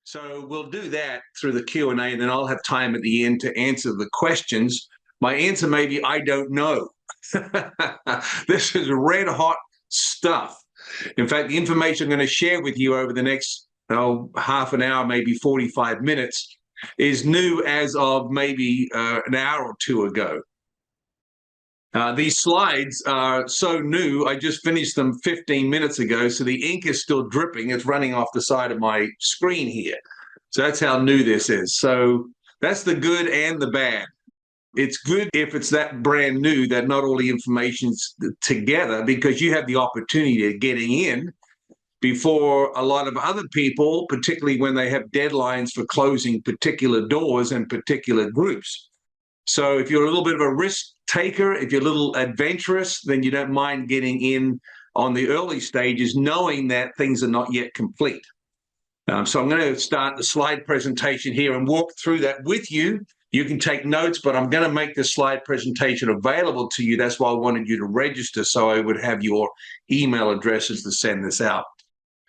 So we'll do that through the Q&A, and then I'll have time at the end to answer the questions. My answer may be, I don't know. This is red hot stuff. In fact, the information I'm going to share with you over the next half an hour, maybe 45 minutes, is new as of maybe an hour or two ago. These slides are so new, I just finished them 15 minutes ago, so the ink is still dripping. It's running off the side of my screen here. So that's how new this is. So that's the good and the bad. It's good if it's that brand new that not all the information's together, because you have the opportunity of getting in before a lot of other people, particularly when they have deadlines for closing particular doors and particular groups. So if you're a little bit of a risk taker, if you're a little adventurous, then you don't mind getting in on the early stages, knowing that things are not yet complete. So I'm going to start the slide presentation here and walk through that with you. You can take notes, but I'm going to make the slide presentation available to you. That's why I wanted you to register, so I would have your email addresses to send this out.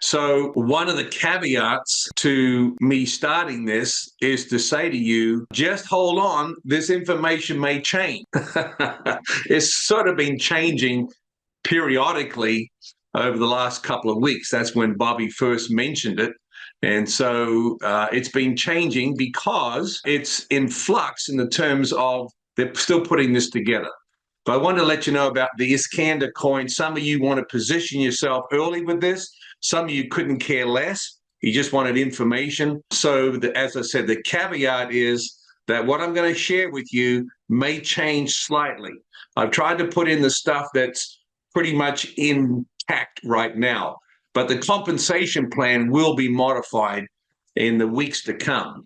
So one of the caveats to me starting this is to say to you, just hold on, this information may change. It's sort of been changing periodically over the last couple of weeks. That's when Bobby first mentioned it. And so it's been changing because it's in flux in the terms of they're still putting this together. But I want to let you know about the Iskander coin. Some of you want to position yourself early with this. Some of you couldn't care less. You just wanted information. So as I said, the caveat is that what I'm going to share with you may change slightly. I've tried to put in the stuff that's pretty much intact right now, but the compensation plan will be modified in the weeks to come.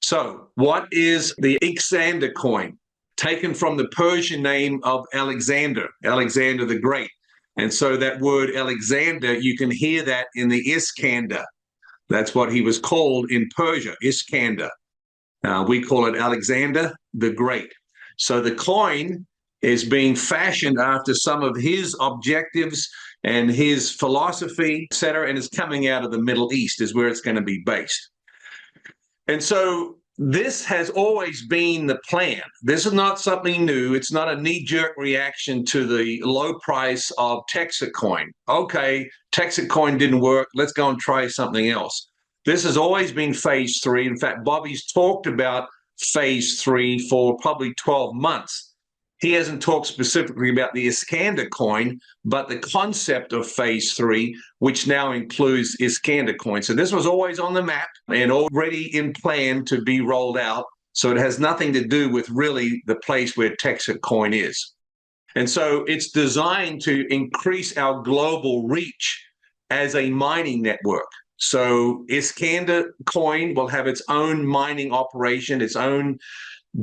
So what is the Iskander coin? Taken from the Persian name of Alexander the Great. And so that word Alexander, you can hear that in the Iskander. That's what he was called in Persia, Iskander. We call it Alexander the Great. So the coin is being fashioned after some of his objectives and his philosophy, et cetera, and it's coming out of the Middle East is where it's going to be based. And so this has always been the plan. This is not something new. It's not a knee-jerk reaction to the low price of Texit coin. Okay, Texit coin didn't work. Let's go and try something else. This has always been phase 3. In fact, Bobby's talked about phase 3 for probably 12 months. He hasn't talked specifically about the Iskander coin, but the concept of phase 3, which now includes Iskander coin. So this was always on the map and already in plan to be rolled out. So it has nothing to do with really the place where Texit coin is. And so it's designed to increase our global reach as a mining network. So Iskander coin will have its own mining operation, its own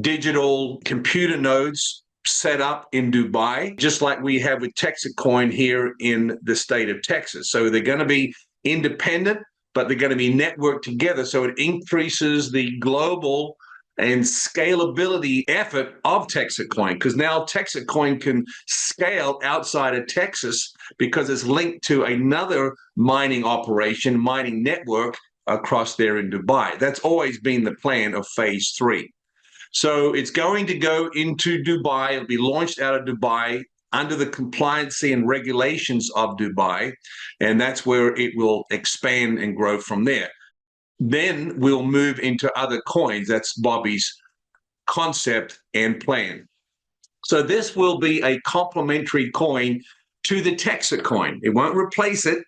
digital computer nodes set up in Dubai, just like we have with Texit coin here in the state of Texas. So they're going to be independent, but they're going to be networked together. So it increases the global and scalability effort of Texit coin, because now Texit coin can scale outside of Texas because it's linked to another mining operation, mining network across there in Dubai. That's always been the plan of phase 3. So it's going to go into Dubai. It'll be launched out of Dubai under the compliancy and regulations of Dubai, and that's where it will expand and grow from there. Then we'll move into other coins. That's Bobby's concept and plan. So this will be a complementary coin to the Texit coin. It won't replace it.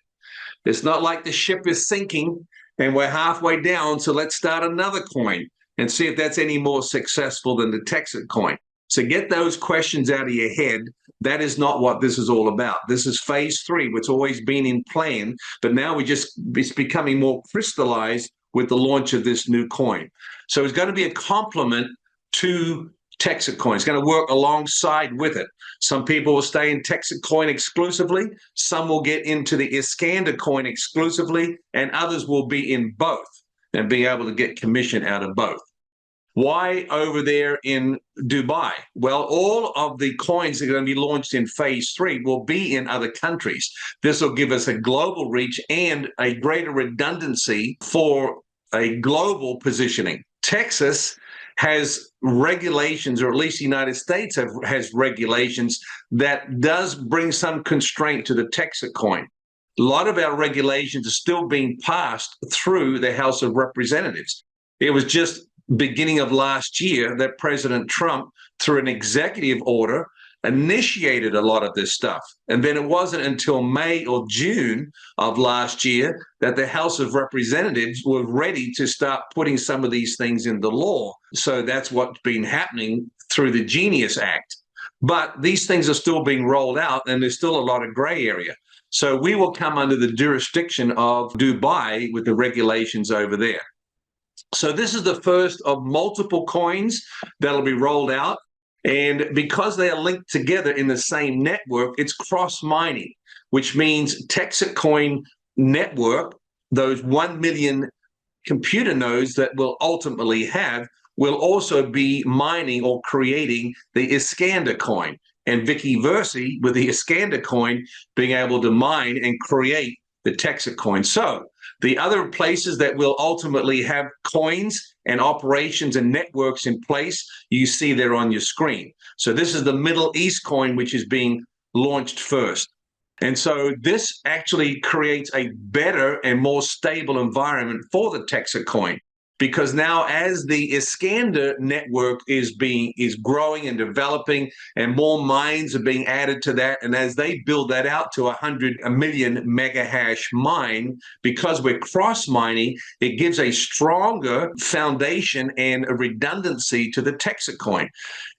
It's not like the ship is sinking and we're halfway down, so let's start another coin and see if that's any more successful than the Texit coin. So get those questions out of your head. That is not what this is all about. This is phase 3, which has always been in plan, but now it's becoming more crystallized with the launch of this new coin. So it's going to be a complement to Texit coin. It's going to work alongside with it. Some people will stay in Texit coin exclusively. Some will get into the Iskander coin exclusively, and others will be in both and be able to get commission out of both. Why over there in Dubai? Well, all of the coins that are going to be launched in phase 3 will be in other countries. This will give us a global reach and a greater redundancy for a global positioning. Texas has regulations, or at least the United States has regulations that does bring some constraint to the Texit coin. A lot of our regulations are still being passed through the House of Representatives. It was just beginning of last year that President Trump, through an executive order, initiated a lot of this stuff. And then it wasn't until May or June of last year that the House of Representatives were ready to start putting some of these things into law. So that's what's been happening through the Genius Act. But these things are still being rolled out, and there's still a lot of gray area. So we will come under the jurisdiction of Dubai with the regulations over there. So this is the first of multiple coins that'll be rolled out. And because they are linked together in the same network, it's cross-mining, which means Texit Coin network, those 1 million computer nodes that we'll ultimately have, will also be mining or creating the Iskander Coin, and vice versa with the Iskander Coin being able to mine and create the Texit Coin. So the other places that will ultimately have coins and operations and networks in place, you see there on your screen. So this is the Middle East coin, which is being launched first. And so this actually creates a better and more stable environment for the Texit coin, because now as the Iskander network is growing and developing, and more mines are being added to that, and as they build that out to 100 million mega hash mine, because we're cross mining, it gives a stronger foundation and a redundancy to the Texit coin.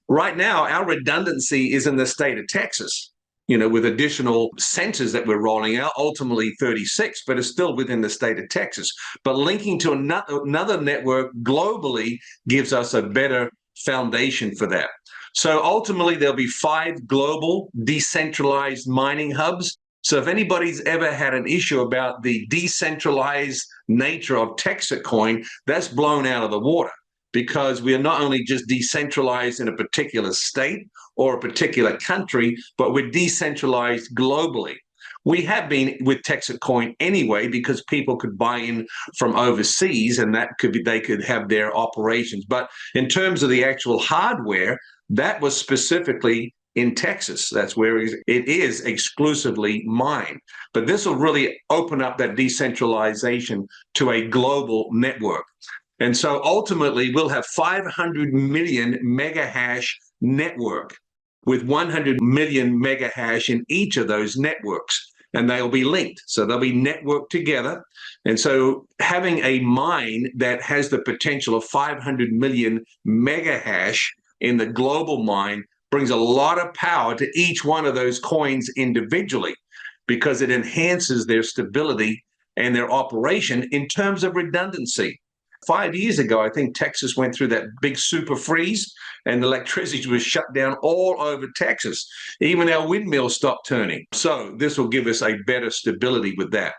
Right now, our redundancy is in the state of Texas, with additional centers that we're rolling out, ultimately 36, but it's still within the state of Texas. But linking to another network globally gives us a better foundation for that. So ultimately, there'll be 5 global decentralized mining hubs. So if anybody's ever had an issue about the decentralized nature of Texit coin, that's blown out of the water, because we are not only just decentralized in a particular state or a particular country, but we're decentralized globally. We have been with Texit Coin anyway, because people could buy in from overseas, and they could have their operations. But in terms of the actual hardware, that was specifically in Texas. That's where it is exclusively mined. But this will really open up that decentralization to a global network. And so ultimately, we'll have 500 million mega hash network with 100 million mega hash in each of those networks, and they'll be linked. So they'll be networked together. And so having a mine that has the potential of 500 million mega hash in the global mine brings a lot of power to each one of those coins individually, because it enhances their stability and their operation in terms of redundancy. 5 years ago, I think Texas went through that big super freeze, and the electricity was shut down all over Texas. Even our windmills stopped turning. So this will give us a better stability with that.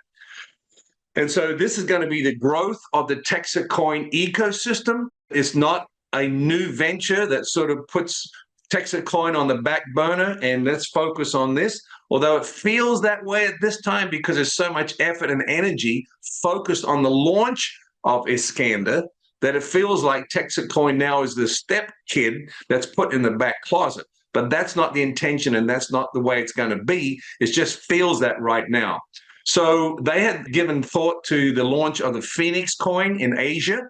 And so this is going to be the growth of the Texit coin ecosystem. It's not a new venture that sort of puts Texit coin on the back burner and let's focus on this. Although it feels that way at this time, because there's so much effort and energy focused on the launch of Iskander, that it feels like Texit coin now is the step kid that's put in the back closet. But that's not the intention, and that's not the way it's going to be. It just feels that right now. So they had given thought to the launch of the Phoenix coin in Asia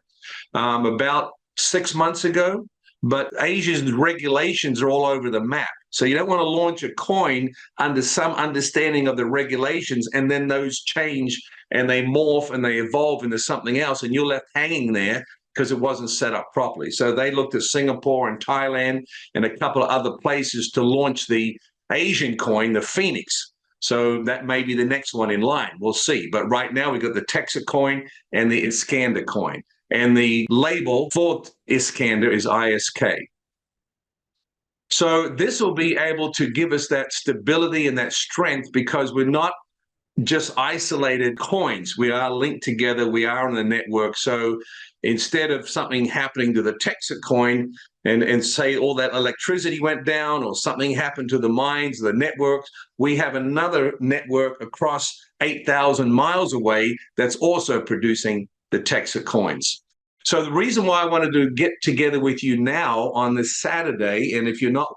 about 6 months ago. But Asia's regulations are all over the map. So you don't want to launch a coin under some understanding of the regulations, and then those change and they morph and they evolve into something else, and you're left hanging there because it wasn't set up properly. So they looked at Singapore and Thailand and a couple of other places to launch the Asian coin, the Phoenix. So that may be the next one in line. We'll see. But right now we've got the Texit coin and the Iskander coin. And the label for Iskander is ISK. So this will be able to give us that stability and that strength, because we're not just isolated coins. We are linked together. We are on the network. So instead of something happening to the Texit coin and say all that electricity went down or something happened to the mines, the networks, we have another network across 8,000 miles away that's also producing the Texit coins. So the reason why I wanted to get together with you now on this Saturday, and if you're not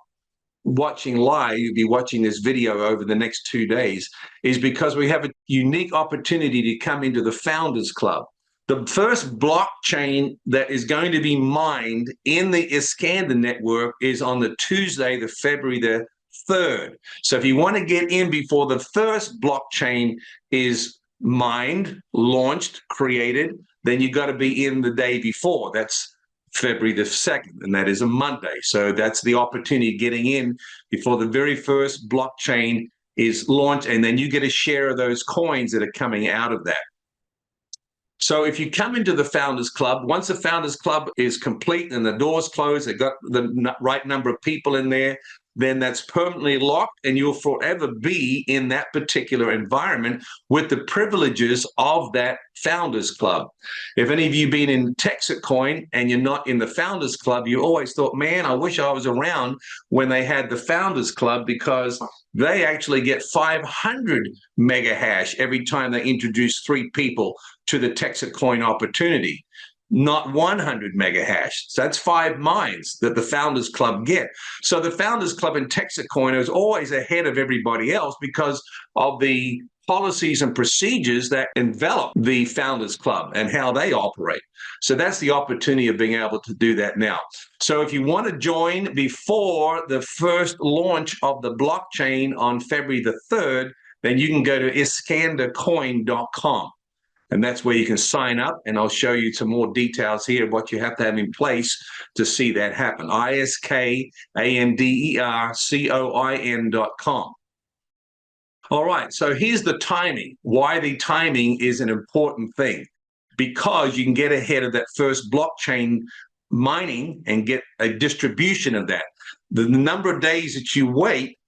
watching live, you'll be watching this video over the next 2 days, is because we have a unique opportunity to come into the Founders Club. The first blockchain that is going to be mined in the Iskander network is on the Tuesday, the February the 3rd. So if you want to get in before the first blockchain is mined, launched, created, then you got to be in the day before. That's February the 2nd, and that is a Monday. So that's the opportunity getting in before the very first blockchain is launched, and then you get a share of those coins that are coming out of that. So if you come into the Founders Club, once the Founders Club is complete and the doors closed, they've got the right number of people in there, then that's permanently locked, and you'll forever be in that particular environment with the privileges of that Founders Club. If any of you been in Texit Coin and you're not in the Founders Club, you always thought, man, I wish I was around when they had the Founders Club, because they actually get 500 mega hash every time they introduce 3 people to the Texit Coin opportunity. Not 100 mega hash. So that's 5 mines that the Founders Club get. So the Founders Club in Texit Coin is always ahead of everybody else because of the policies and procedures that envelop the Founders Club and how they operate. So that's the opportunity of being able to do that now. So if you want to join before the first launch of the blockchain on February the 3rd, then you can go to iskandercoin.com. And that's where you can sign up, and I'll show you some more details here of what you have to have in place to see that happen. iskandercoin.com. All right, so here's the timing. Why the timing is an important thing. Because you can get ahead of that first blockchain mining and get a distribution of that. The number of days that you wait,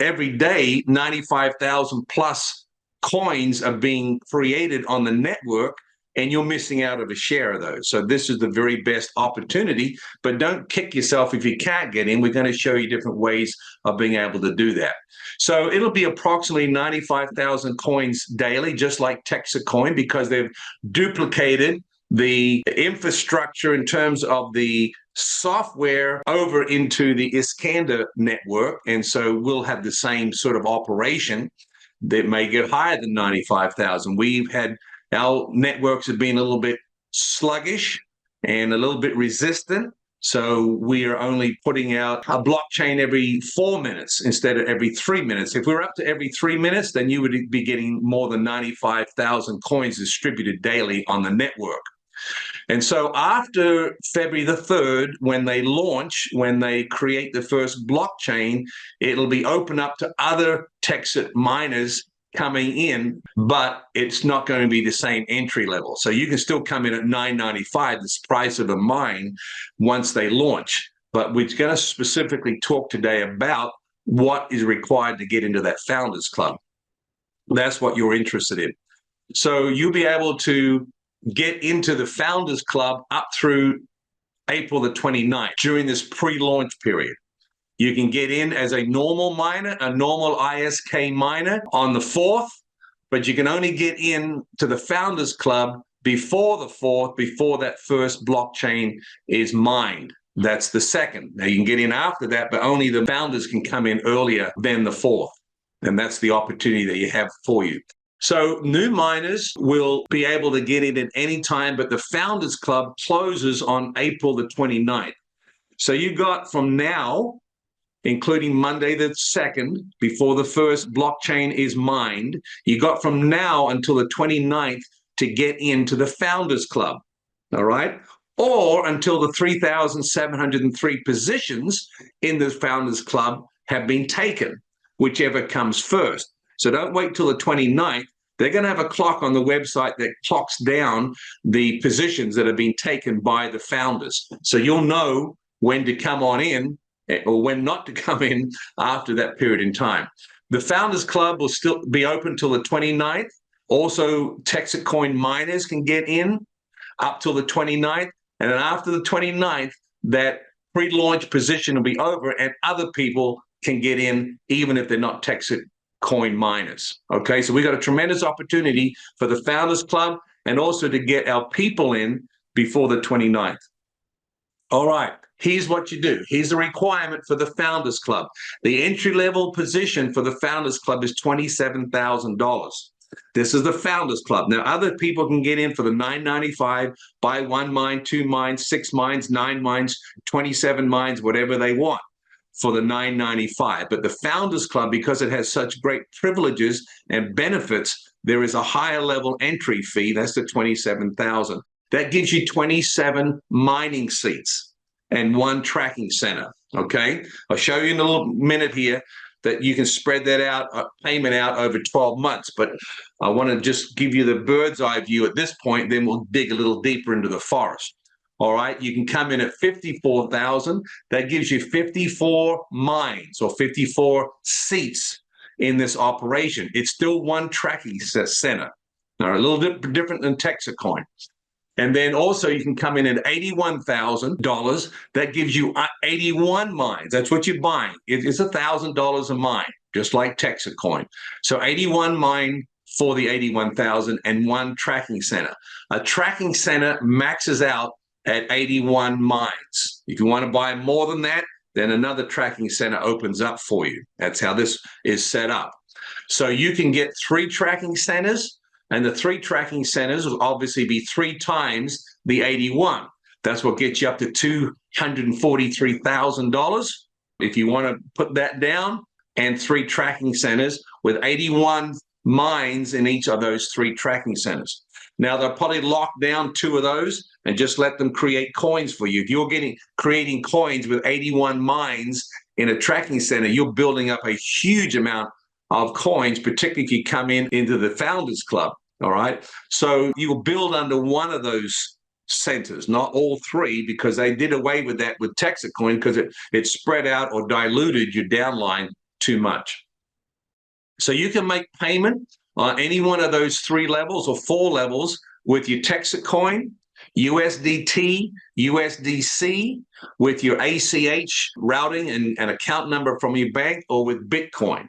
every day, 95,000 plus coins are being created on the network, and you're missing out of a share of those. So this is the very best opportunity, but don't kick yourself if you can't get in. We're going to show you different ways of being able to do that. So it'll be approximately 95,000 coins daily, just like Texit Coin, because they've duplicated the infrastructure in terms of the software over into the Iskander network. And so we'll have the same sort of operation that may get higher than 95,000. We've had, our networks have been a little bit sluggish and a little bit resistant. So we are only putting out a blockchain every 4 minutes instead of every 3 minutes. If we're up to every 3 minutes, then you would be getting more than 95,000 coins distributed daily on the network. And so after February the 3rd, when they launch, when they create the first blockchain, it'll be open up to other Texit miners coming in, but it's not going to be the same entry level. So you can still come in at $9.95, the price of a mine, once they launch. But we're going to specifically talk today about what is required to get into that Founders Club. That's what you're interested in. So you'll be able to get into the Founders Club up through April the 29th during this pre-launch period. You can get in as a normal miner, a normal ISK miner on the 4th, but you can only get in to the Founders Club before the 4th, before that first blockchain is mined. That's the 2nd. Now you can get in after that, but only the founders can come in earlier than the 4th. And that's the opportunity that you have for you. So new miners will be able to get in at any time, but the Founders Club closes on April the 29th. So you got from now, including Monday the 2nd, before the first blockchain is mined, you got from now until the 29th to get into the Founders Club, all right? Or until the 3,703 positions in the Founders Club have been taken, whichever comes first. So don't wait till the 29th. They're going to have a clock on the website that clocks down the positions that have been taken by the founders. So you'll know when to come on in or when not to come in after that period in time. The Founders Club will still be open till the 29th. Also, Texit Coin miners can get in up till the 29th. And then after the 29th, that pre-launch position will be over and other people can get in even if they're not Texit Coin miners. Okay, so we got a tremendous opportunity for the Founders Club, and also to get our people in before the 29th. All right, here's what you do. Here's the requirement for the Founders Club. The entry-level position for the Founders Club is $27,000. This is the Founders Club. Now, other people can get in for the $9.95, buy 1 mine, 2 mines, 6 mines, 9 mines, 27 mines, whatever they want for the $9.95. But the Founders Club, because it has such great privileges and benefits, there is a higher level entry fee. That's the $27,000. That gives you 27 mining seats and 1 tracking center, okay? I'll show you in a little minute here that you can spread that out, payment out over 12 months. But I want to just give you the bird's eye view at this point, then we'll dig a little deeper into the forest. All right, you can come in at 54,000. That gives you 54 mines or 54 seats in this operation. It's still 1 tracking center. All right, a little bit different than Texit Coin. And then also you can come in at $81,000. That gives you 81 mines. That's what you're buying. It's $1,000 a mine, just like Texit Coin. So 81 mine for the 81,000 and 1 tracking center. A tracking center maxes out at 81 mines. If you want to buy more than that, then another tracking center opens up for you. That's how this is set up. So you can get 3 tracking centers, and the 3 tracking centers will obviously be 3 times the 81. That's what gets you up to $243,000 if you want to put that down, and 3 tracking centers with 81 mines in each of those 3 tracking centers. Now, they'll probably lock down 2 of those and just let them create coins for you. If you're creating coins with 81 mines in a tracking center, you're building up a huge amount of coins, particularly if you come into the Founders Club, all right? So you will build under one of those centers, not all 3, because they did away with that with Texit Coin because it spread out or diluted your downline too much. So you can make payment on any one of those 3 levels or 4 levels with your Texit Coin, USDT, USDC, with your ACH routing and account number from your bank, or with Bitcoin.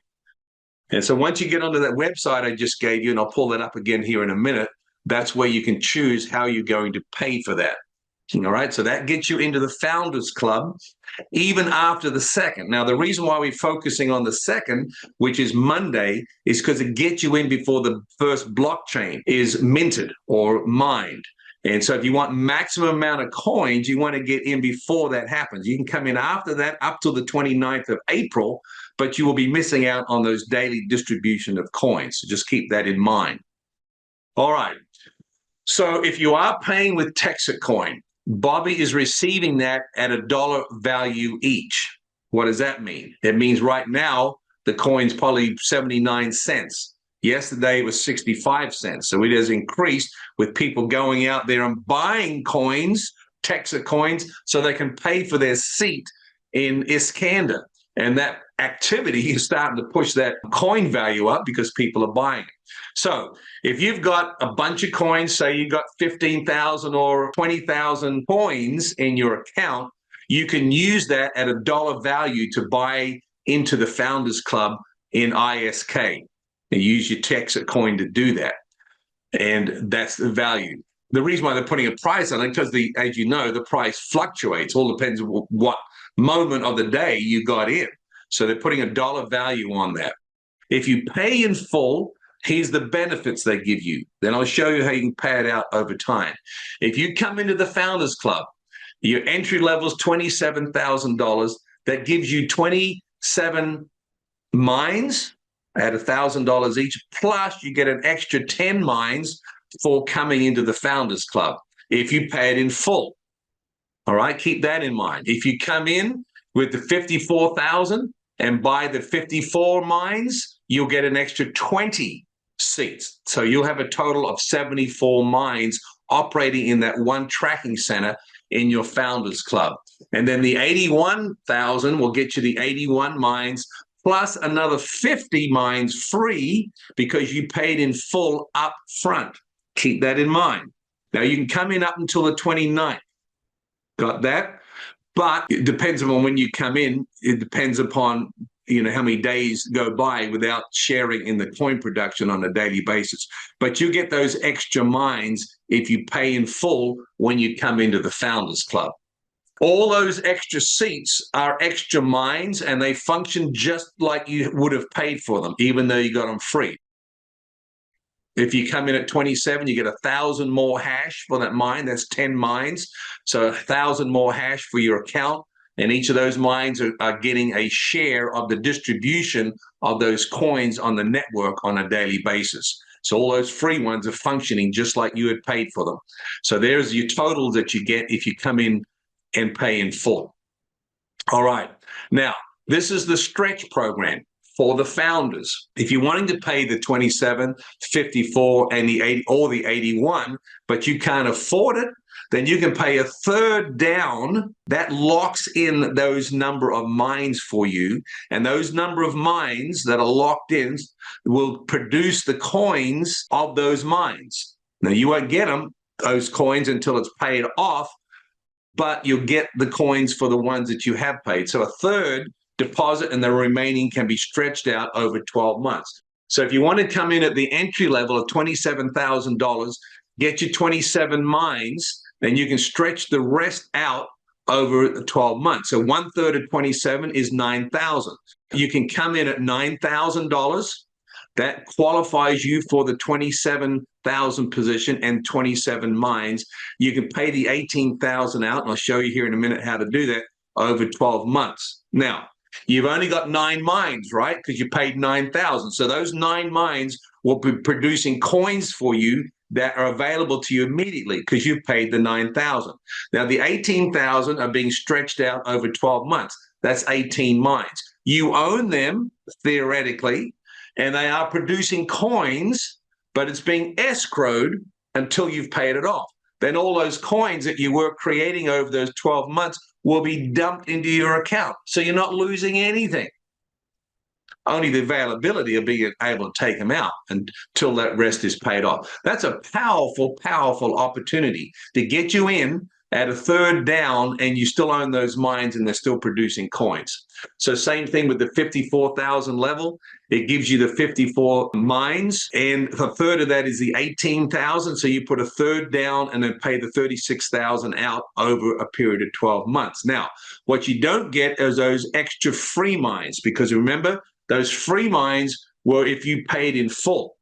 And so once you get onto that website I just gave you, and I'll pull that up again here in a minute, that's where you can choose how you're going to pay for that. All right, so that gets you into the Founders Club even after the 2nd. Now, the reason why we're focusing on the 2nd, which is Monday, is because it gets you in before the first blockchain is minted or mined. And so if you want maximum amount of coins, you want to get in before that happens. You can come in after that up till the 29th of April, but you will be missing out on those daily distribution of coins. So just keep that in mind. All right. So if you are paying with Texit Coin, Bobby is receiving that at $1 value each. What does that mean? It means right now the coin's probably 79 cents. Yesterday it was 65 cents. So it has increased with people going out there and buying coins, Texit coins, so they can pay for their seat in Iskander. And that activity is starting to push that coin value up because people are buying it. So if you've got a bunch of coins, say you got 15,000 or 20,000 coins in your account, you can use that at $1 value to buy into the Founders Club in ISK. And use your Texit Coin to do that. And that's the value. The reason why they're putting a price on it, because as you know, the price fluctuates. All depends on what moment of the day you got in. So they're putting $1 value on that. If you pay in full, here's the benefits they give you. Then I'll show you how you can pay it out over time. If you come into the Founders Club, your entry level is $27,000. That gives you 27 mines at $1,000 each, plus you get an extra 10 mines for coming into the Founders Club if you pay it in full. All right, keep that in mind. If you come in with the 54,000 and buy the 54 mines, you'll get an extra 20 seats. So you'll have a total of 74 mines operating in that one tracking center in your Founders Club. And then the 81,000 will get you the 81 mines plus another 50 mines free because you paid in full up front. Keep that in mind. Now, you can come in up until the 29th. Got that? But it depends on when you come in. It depends upon how many days go by without sharing in the coin production on a daily basis. But you get those extra mines if you pay in full when you come into the Founders Club. All those extra seats are extra mines, and they function just like you would have paid for them, even though you got them free. If you come in at 27, you get 1,000 more hash for that mine. That's 10 mines. So 1,000 more hash for your account. And each of those mines are getting a share of the distribution of those coins on the network on a daily basis. So all those free ones are functioning just like you had paid for them. So there's your totals that you get if you come in and pay in full. All right. Now, this is the stretch program for the founders. If you're wanting to pay the 27, 54, and the 80 or the 81, but you can't afford it, then you can pay a third down. That locks in those number of mines for you. And those number of mines that are locked in will produce the coins of those mines. Now, you won't get those coins until it's paid off, but you'll get the coins for the ones that you have paid. So a third deposit and the remaining can be stretched out over 12 months. So if you want to come in at the entry level of $27,000, get your 27 mines, then you can stretch the rest out over 12 months. So 1/3 of 27 is 9,000. You can come in at $9,000. That qualifies you for the 27,000 position and 27 mines. You can pay the 18,000 out, and I'll show you here in a minute how to do that over 12 months. Now, you've only got 9 mines, right? Because you paid 9,000. So those 9 mines will be producing coins for you that are available to you immediately because you've paid the 9,000. Now, the 18,000 are being stretched out over 12 months. That's 18 mines. You own them, theoretically, and they are producing coins, but it's being escrowed until you've paid it off. Then all those coins that you were creating over those 12 months will be dumped into your account. So you're not losing anything. Only the availability of being able to take them out until that rest is paid off. That's a powerful, powerful opportunity to get you in at a third down, and you still own those mines and they're still producing coins. So same thing with the 54,000 level. It gives you the 54 mines, and a third of that is the 18,000. So you put a third down and then pay the 36,000 out over a period of 12 months. Now, what you don't get is those extra free mines, because remember, those free mines were if you paid in full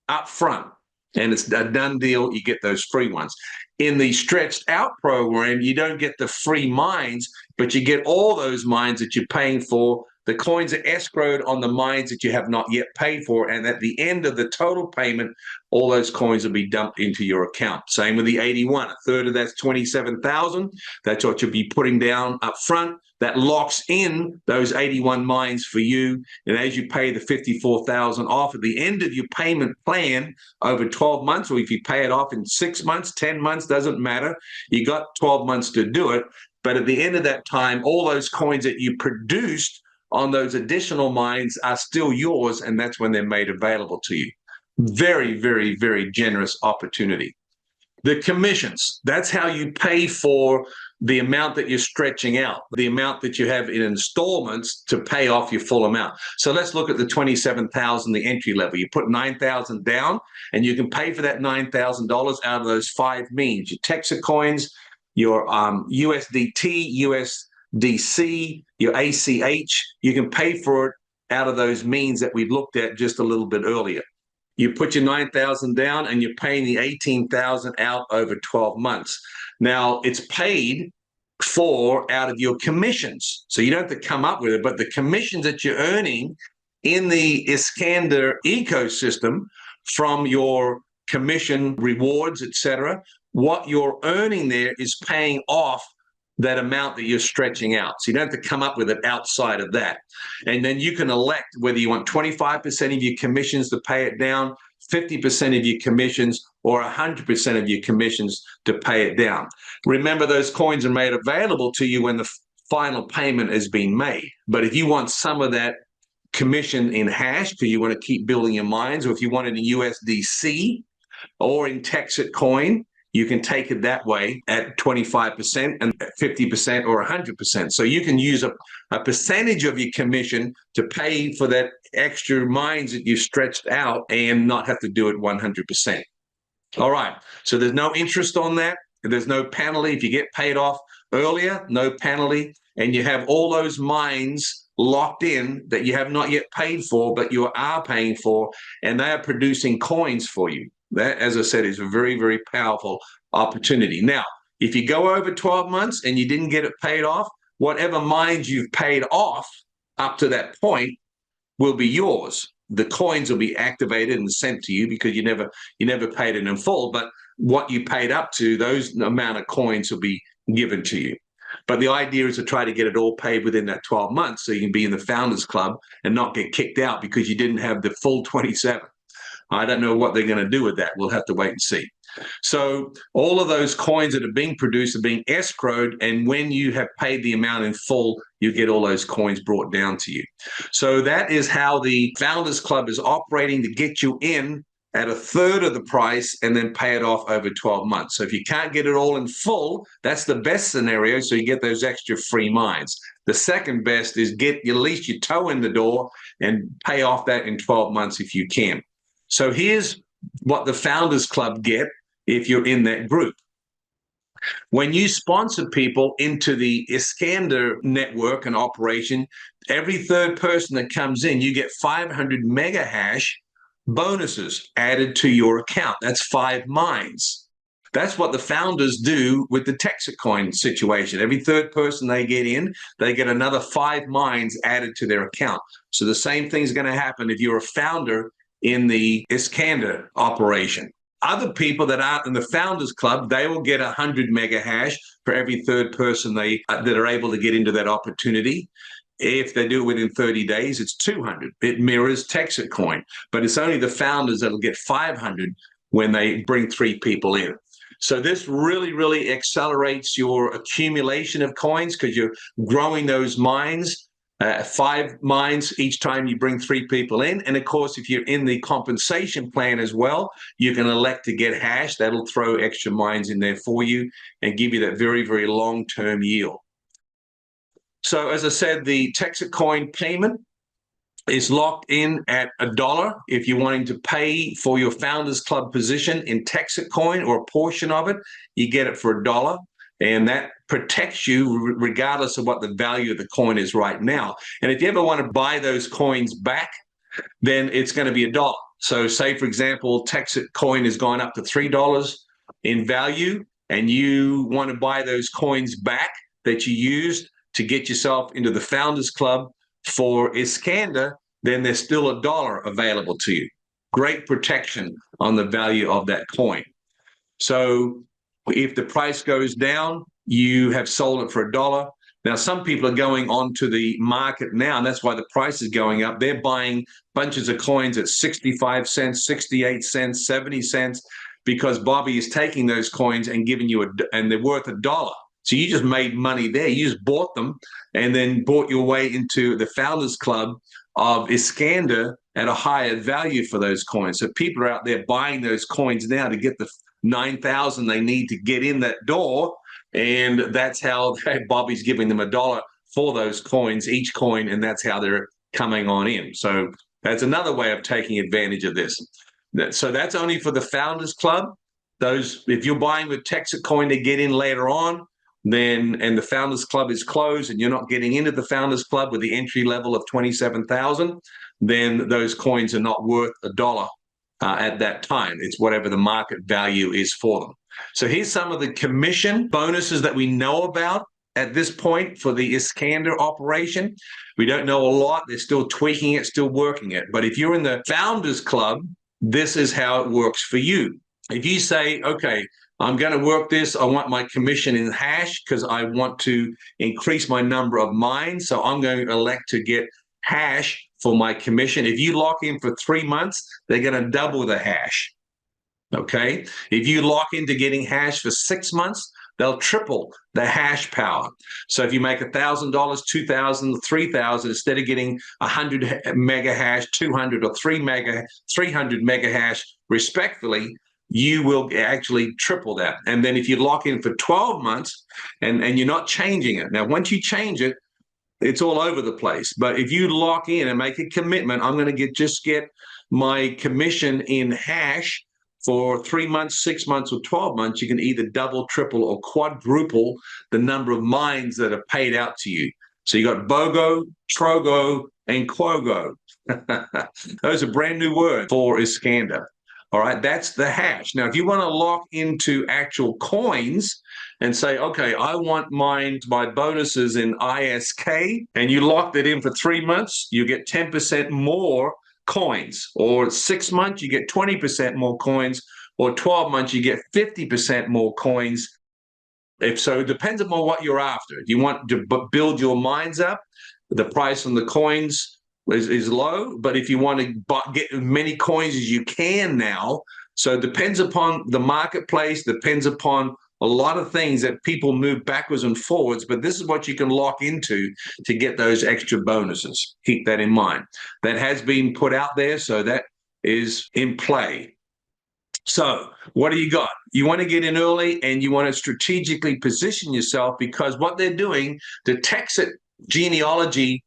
up front, and it's a done deal, you get those free ones. In the stretched out program, you don't get the free mines, but you get all those mines that you're paying for. The coins are escrowed on the mines that you have not yet paid for, and at the end of the total payment, all those coins will be dumped into your account. Same with the 81. A third of that's 27,000. That's what you'll be putting down up front. That locks in those 81 mines for you. And as you pay the 54,000 off at the end of your payment plan over 12 months, or if you pay it off in 6 months, 10 months, doesn't matter. You got 12 months to do it. But at the end of that time, all those coins that you produced on those additional mines are still yours, and that's when they're made available to you. Very, very, very generous opportunity. The commissions, that's how you pay for the amount that you're stretching out, the amount that you have in installments to pay off your full amount. So let's look at the 27,000, the entry level. You put 9,000 down, and you can pay for that $9,000 out of those 5 means: your Texit coins, your USDT, USDC, your ACH. You can pay for it out of those means that we looked at just a little bit earlier. You put your 9,000 down, and you're paying the 18,000 out over 12 months. Now, it's paid for out of your commissions. So you don't have to come up with it, but the commissions that you're earning in the Iskander ecosystem from your commission rewards, etc., what you're earning there is paying off that amount that you're stretching out. So you don't have to come up with it outside of that. And then you can elect whether you want 25% of your commissions to pay it down, 50% of your commissions, or 100% of your commissions to pay it down. Remember, those coins are made available to you when the final payment has been made. But if you want some of that commission in hash because you want to keep building your mines, or if you want it in USDC or in Texit coin, you can take it that way at 25% and 50% or 100%. So you can use a percentage of your commission to pay for that extra mines that you've stretched out and not have to do it 100%. All right. So there's no interest on that. There's no penalty. If you get paid off earlier, no penalty. And you have all those mines locked in that you have not yet paid for, but you are paying for, and they are producing coins for you. That, as I said, is a very, very powerful opportunity. Now, if you go over 12 months and you didn't get it paid off, whatever mines you've paid off up to that point will be yours. The coins will be activated and sent to you because you never paid it in full, but what you paid up to, those amount of coins will be given to you. But the idea is to try to get it all paid within that 12 months so you can be in the Founders Club and not get kicked out because you didn't have the full 27. I don't know what they're going to do with that. We'll have to wait and see. So all of those coins that are being produced are being escrowed, and when you have paid the amount in full, you get all those coins brought down to you. So that is how the Founders Club is operating to get you in at a third of the price and then pay it off over 12 months. So if you can't get it all in full, that's the best scenario, so you get those extra free mines. The second best is get at least your toe in the door and pay off that in 12 months if you can. So here's what the Founders Club get if you're in that group. When you sponsor people into the Iskander network and operation, every third person that comes in, you get 500 mega hash bonuses added to your account. That's 5 mines. That's what the founders do with the Texit coin situation. Every third person they get in, they get another 5 mines added to their account. So the same thing's going to happen if you're a founder in the Iskander operation. Other people that aren't in the Founders Club, they will get 100 mega hash for every third person that are able to get into that opportunity. If they do it within 30 days, it's 200. It mirrors Texit coin, but it's only the founders that'll get 500 when they bring 3 people in. So this really, really accelerates your accumulation of coins because you're growing those mines. 5 mines each time you bring 3 people in. And of course, if you're in the compensation plan as well, you can elect to get hash. That'll throw extra mines in there for you and give you that very, very long-term yield. So as I said, the Texit coin payment is locked in at $1. If you're wanting to pay for your Founders Club position in Texit coin or a portion of it, you get it for $1. And that protects you regardless of what the value of the coin is right now. And if you ever want to buy those coins back, then it's going to be $1. So say, for example, Texit coin has gone up to $3 in value, and you want to buy those coins back that you used to get yourself into the Founders Club for Iskander, then there's still $1 available to you. Great protection on the value of that coin. So if the price goes down, you have sold it for $1. Now, some people are going onto the market now, and that's why the price is going up. They're buying bunches of coins at 65 cents, 68 cents, 70 cents, because Bobby is taking those coins and giving you and they're worth $1. So you just made money there. You just bought them and then bought your way into the Founders Club of Iskander at a higher value for those coins. So people are out there buying those coins now to get the 9,000 they need to get in that door, and that's how Bobby's giving them $1 for those coins, each coin, and that's how they're coming on in. So that's another way of taking advantage of this. So that's only for the Founders Club. Those, if you're buying with Texit coin to get in later on, then and the Founders Club is closed and you're not getting into the Founders Club with the entry level of 27,000, then those coins are not worth $1. At that time. It's whatever the market value is for them. So here's some of the commission bonuses that we know about at this point for the Iskander operation. We don't know a lot. They're still tweaking it, still working it. But if you're in the Founders Club, this is how it works for you. If you say, okay, I'm going to work this, I want my commission in hash because I want to increase my number of mines, so I'm going to elect to get hash for my commission. If you lock in for 3 months, they're going to double the hash. Okay. If you lock into getting hash for 6 months, they'll triple the hash power. So if you make $1,000, $2,000, $3,000, instead of getting 100 mega hash, 200 or 300 mega hash, respectfully, you will actually triple that. And then if you lock in for 12 months and you're not changing it. Now, once you change it, it's all over the place. But if you lock in and make a commitment, I'm going to just get my commission in hash for 3 months, 6 months, or 12 months, you can either double, triple, or quadruple the number of mines that are paid out to you. So you got BOGO, TROGO, and QUOGO. Those are brand new words for Iskander. All right, that's the hash. Now, if you want to lock into actual coins and say, okay, I want my bonuses in ISK, and you locked it in for 3 months, you get 10% more coins. Or 6 months, you get 20% more coins. Or 12 months, you get 50% more coins. If so, it depends upon what you're after. If you want to build your mines up, the price on the coins is low, but if you want to get as many coins as you can now, so it depends upon the marketplace, depends upon a lot of things that people move backwards and forwards, but this is what you can lock into to get those extra bonuses. Keep that in mind. That has been put out there, so that is in play. So what do you got? You want to get in early and you want to strategically position yourself, because what they're doing, the Texit genealogy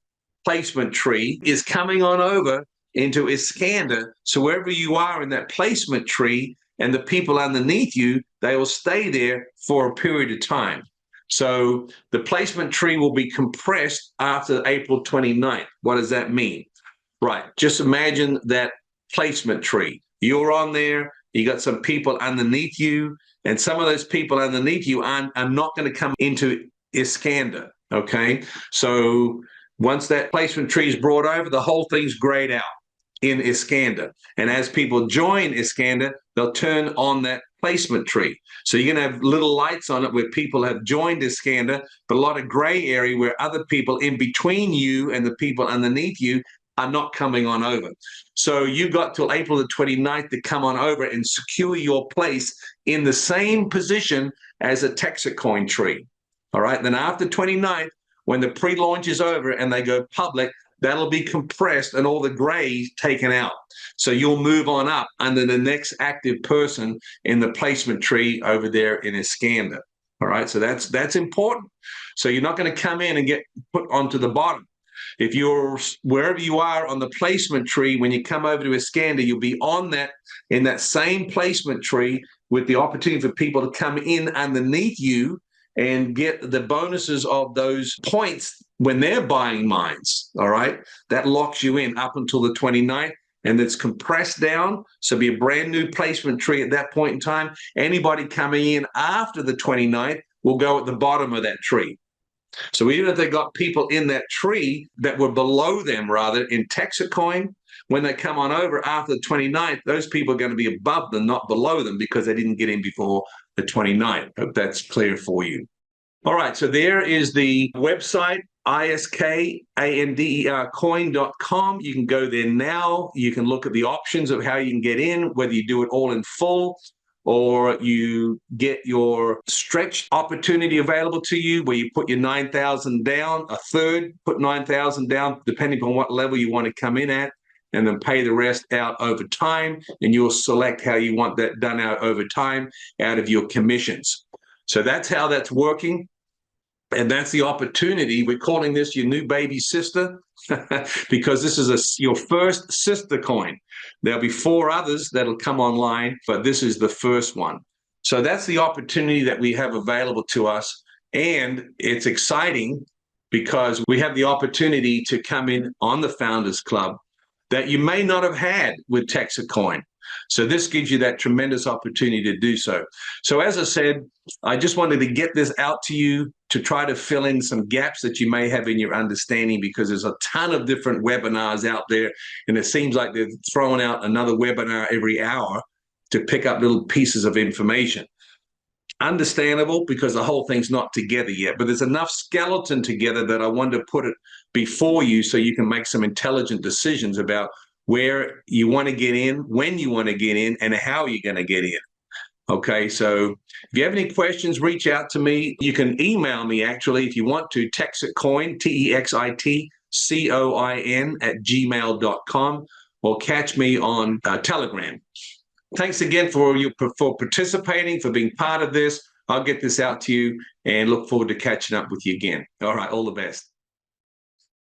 placement tree is coming on over into Iskander. So wherever you are in that placement tree and the people underneath you, they will stay there for a period of time. So the placement tree will be compressed after April 29th. What does that mean? Right. Just imagine that placement tree. You're on there. You got some people underneath you, and some of those people underneath you are not going to come into Iskander. Okay. So once that placement tree is brought over, the whole thing's grayed out in Iskander. And as people join Iskander, they'll turn on that placement tree. So you're going to have little lights on it where people have joined Iskander, but a lot of gray area where other people in between you and the people underneath you are not coming on over. So you got till April the 29th to come on over and secure your place in the same position as a Texit coin tree. All right. Then after 29th, when the pre-launch is over and they go public, that'll be compressed and all the gray taken out. So you'll move on up under the next active person in the placement tree over there in Iskander. All right. So that's important. So you're not going to come in and get put onto the bottom. If you're wherever you are on the placement tree, when you come over to Iskander, you'll be on that in that same placement tree with the opportunity for people to come in underneath you and get the bonuses of those points when they're buying mines. All right. That locks you in up until the 29th, and it's compressed down. So it'll be a brand new placement tree at that point in time. Anybody coming in after the 29th will go at the bottom of that tree. So even if they got people in that tree that were below them, rather, in Texit coin, when they come on over after the 29th, those people are going to be above them, not below them, because they didn't get in before the 29th. Hope that's clear for you. All right, so there is the website, iskandercoin.com. You can go there now. You can look at the options of how you can get in, whether you do it all in full or you get your stretch opportunity available to you where you put your 9,000 down, a third, put 9,000 down, depending on what level you want to come in at, and then pay the rest out over time. And you'll select how you want that done out over time out of your commissions. So that's how that's working. And that's the opportunity. We're calling this your new baby sister because this is your first sister coin. There'll be 4 others that'll come online, but this is the first one. So that's the opportunity that we have available to us. And it's exciting because we have the opportunity to come in on the Founders Club that you may not have had with Texit coin. So this gives you that tremendous opportunity to do so. So as I said, I just wanted to get this out to you to try to fill in some gaps that you may have in your understanding, because there's a ton of different webinars out there, and it seems like they're throwing out another webinar every hour to pick up little pieces of information. Understandable, because the whole thing's not together yet, but there's enough skeleton together that I wanted to put it before you so you can make some intelligent decisions about where you want to get in, when you want to get in, and how you're going to get in. Okay, so if you have any questions, reach out to me. You can email me, actually, if you want to, texitcoin, texitcoin @gmail.com, or catch me on Telegram. thanks again for participating, for being part of this. I'll get this out to you and look forward to catching up with you again. All right, all the best.